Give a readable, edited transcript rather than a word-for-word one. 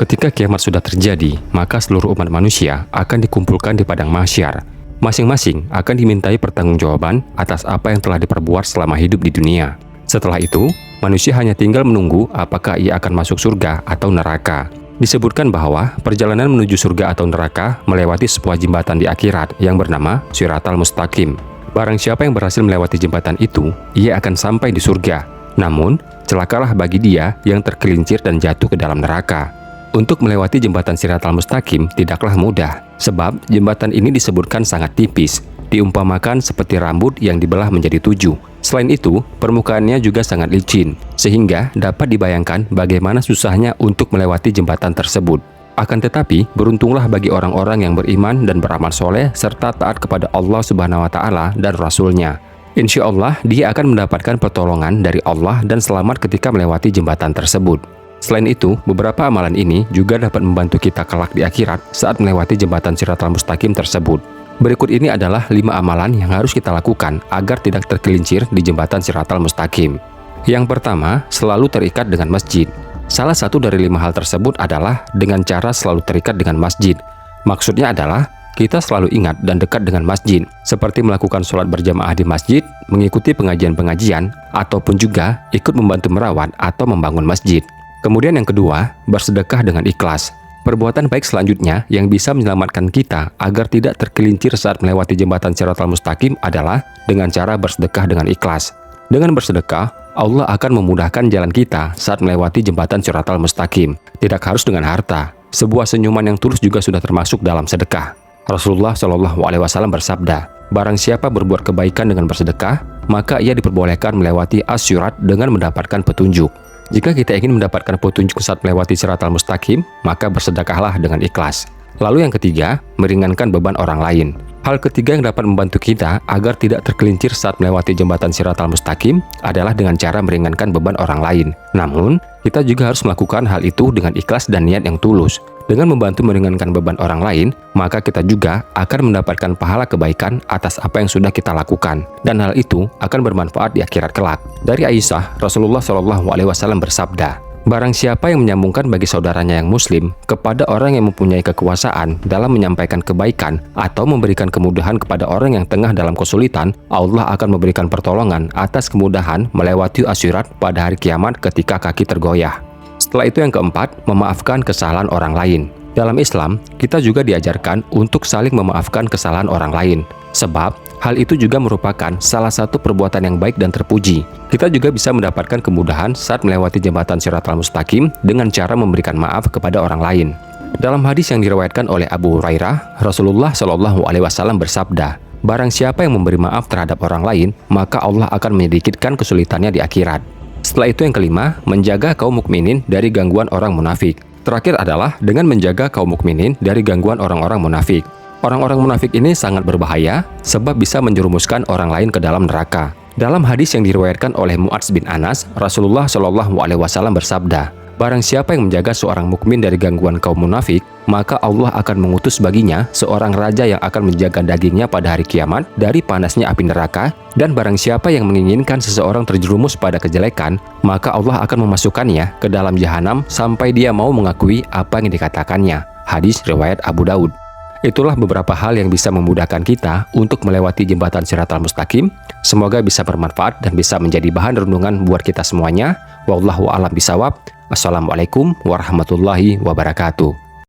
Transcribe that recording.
Ketika kiamat sudah terjadi, maka seluruh umat manusia akan dikumpulkan di padang mahsyar. Masing-masing akan dimintai pertanggungjawaban atas apa yang telah diperbuat selama hidup di dunia. Setelah itu, manusia hanya tinggal menunggu apakah ia akan masuk surga atau neraka. Disebutkan bahwa perjalanan menuju surga atau neraka melewati sebuah jembatan di akhirat yang bernama Shiratal Mustaqim. Barang siapa yang berhasil melewati jembatan itu, ia akan sampai di surga. Namun, celakalah bagi dia yang tergelincir dan jatuh ke dalam neraka. Untuk melewati jembatan Shiratal Mustaqim tidaklah mudah, sebab jembatan ini disebutkan sangat tipis, diumpamakan seperti rambut yang dibelah menjadi 7. Selain itu, permukaannya juga sangat licin, sehingga dapat dibayangkan bagaimana susahnya untuk melewati jembatan tersebut. Akan tetapi, beruntunglah bagi orang-orang yang beriman dan beramal soleh serta taat kepada Allah Subhanahu wa Ta'ala dan Rasul-Nya. Insya Allah, dia akan mendapatkan pertolongan dari Allah dan selamat ketika melewati jembatan tersebut. Selain itu, beberapa amalan ini juga dapat membantu kita kelak di akhirat saat melewati jembatan Shiratal Mustaqim tersebut. Berikut ini adalah 5 amalan yang harus kita lakukan agar tidak tergelincir di jembatan Shiratal Mustaqim. Yang pertama, selalu terikat dengan masjid. Salah satu dari 5 hal tersebut adalah dengan cara selalu terikat dengan masjid. Maksudnya adalah kita selalu ingat dan dekat dengan masjid, seperti melakukan sholat berjamaah di masjid, mengikuti pengajian-pengajian, ataupun juga ikut membantu merawat atau membangun masjid. Kemudian yang kedua, bersedekah dengan ikhlas. Perbuatan baik selanjutnya yang bisa menyelamatkan kita agar tidak tergelincir saat melewati jembatan Shiratal Mustaqim adalah dengan cara bersedekah dengan ikhlas. Dengan bersedekah, Allah akan memudahkan jalan kita saat melewati jembatan Shiratal Mustaqim. Tidak harus dengan harta. Sebuah senyuman yang tulus juga sudah termasuk dalam sedekah. Rasulullah Shallallahu Alaihi Wasallam bersabda, barang siapa berbuat kebaikan dengan bersedekah, maka ia diperbolehkan melewati as-sirat dengan mendapatkan petunjuk. Jika kita ingin mendapatkan petunjuk saat melewati Shiratal Mustaqim, maka bersedekahlah dengan ikhlas. Lalu yang ketiga, meringankan beban orang lain. Hal ketiga yang dapat membantu kita agar tidak tergelincir saat melewati jembatan Shiratal Mustaqim adalah dengan cara meringankan beban orang lain. Namun, kita juga harus melakukan hal itu dengan ikhlas dan niat yang tulus. Dengan membantu meringankan beban orang lain, maka kita juga akan mendapatkan pahala kebaikan atas apa yang sudah kita lakukan. Dan hal itu akan bermanfaat di akhirat kelak. Dari Aisyah, Rasulullah Shallallahu Alaihi Wasallam bersabda, barang siapa yang menyambungkan bagi saudaranya yang muslim kepada orang yang mempunyai kekuasaan dalam menyampaikan kebaikan atau memberikan kemudahan kepada orang yang tengah dalam kesulitan, Allah akan memberikan pertolongan atas kemudahan melewati asyirat pada hari kiamat ketika kaki tergoyah. Setelah itu yang keempat, memaafkan kesalahan orang lain. Dalam Islam, kita juga diajarkan untuk saling memaafkan kesalahan orang lain. Sebab, hal itu juga merupakan salah satu perbuatan yang baik dan terpuji. Kita juga bisa mendapatkan kemudahan saat melewati jembatan Shiratal Mustaqim dengan cara memberikan maaf kepada orang lain. Dalam hadis yang diriwayatkan oleh Abu Hurairah, Rasulullah Shallallahu Alaihi Wasallam bersabda, barang siapa yang memberi maaf terhadap orang lain, maka Allah akan menyedikitkan kesulitannya di akhirat. Setelah itu yang kelima, menjaga kaum mukminin dari gangguan orang munafik. Terakhir adalah dengan menjaga kaum mukminin dari gangguan orang-orang munafik. Orang-orang munafik ini sangat berbahaya sebab bisa menjerumuskan orang lain ke dalam neraka. Dalam hadis yang diriwayatkan oleh Mu'adz bin Anas, Rasulullah Shallallahu Alaihi Wasallam bersabda, barang siapa yang menjaga seorang mukmin dari gangguan kaum munafik, maka Allah akan mengutus baginya seorang raja yang akan menjaga dagingnya pada hari kiamat dari panasnya api neraka, dan barang siapa yang menginginkan seseorang terjerumus pada kejelekan, maka Allah akan memasukkannya ke dalam jahanam sampai dia mau mengakui apa yang dikatakannya. Hadis riwayat Abu Daud. Itulah beberapa hal yang bisa memudahkan kita untuk melewati jembatan Shiratal Mustaqim. Semoga bisa bermanfaat dan bisa menjadi bahan renungan buat kita semuanya. Wallahu a'lam bishawab. Assalamualaikum warahmatullahi wabarakatuh.